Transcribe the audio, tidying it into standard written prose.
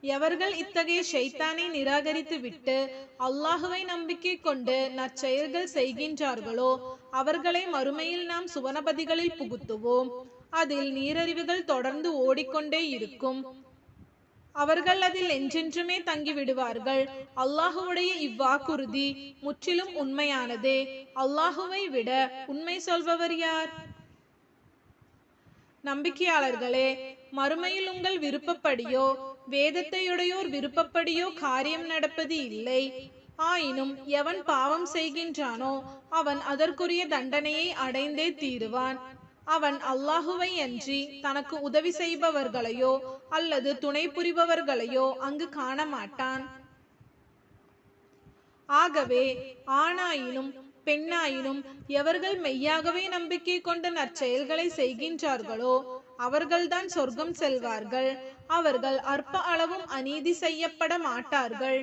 எவர்கள் இத்தகைய ஷைத்தானை நிராகரித்து விட்டு அல்லாஹுவை நம்பிக்கை கொண்டு நற்செயல்கள் செய்கின்றார்களோ அவர்களை மறுமையில் நாம் சுவனபதிகளில் புகுத்துவோம். அதில் நீரறிவுகள் தொடர்ந்து ஓடிக்கொண்டே இருக்கும். அவர்கள் அதில் என்றென்றுமே தங்கிவிடுவார்கள். அல்லாஹுவுடைய இவ்வாக்குறுதி முற்றிலும் உண்மையானதே. அல்லாஹுவை விட உண்மை சொல்பவர் யார்? நம்பிக்கையாளர்களே, மறுமையில் உங்கள் விருப்பப்படியோ வேதத்தையுடையோர் விருப்பப்படியோ காரியம் நடப்பது இல்லை. ஆயினும் எவன் பாவம் செய்கின்றானோ அவன் அதற்குரிய தண்டனையை அடைந்தே தீருவான். அவன் அல்லாஹுவை அன்றி தனக்கு உதவி செய்பவர்களையோ அல்லது துணை புரிபவர்களையோ அங்கு காண மாட்டான். ஆகவே ஆணாயினும் பெண்ணாயினும் எவர்கள் மெய்யாகவே நம்பிக்கை கொண்ட நற்செயல்களை செய்கின்றார்களோ அவர்கள்தான் சொர்க்கம் செல்வார்கள். அவர்கள் அற்ப அளவும் அநீதி செய்யப்பட மாட்டார்கள்.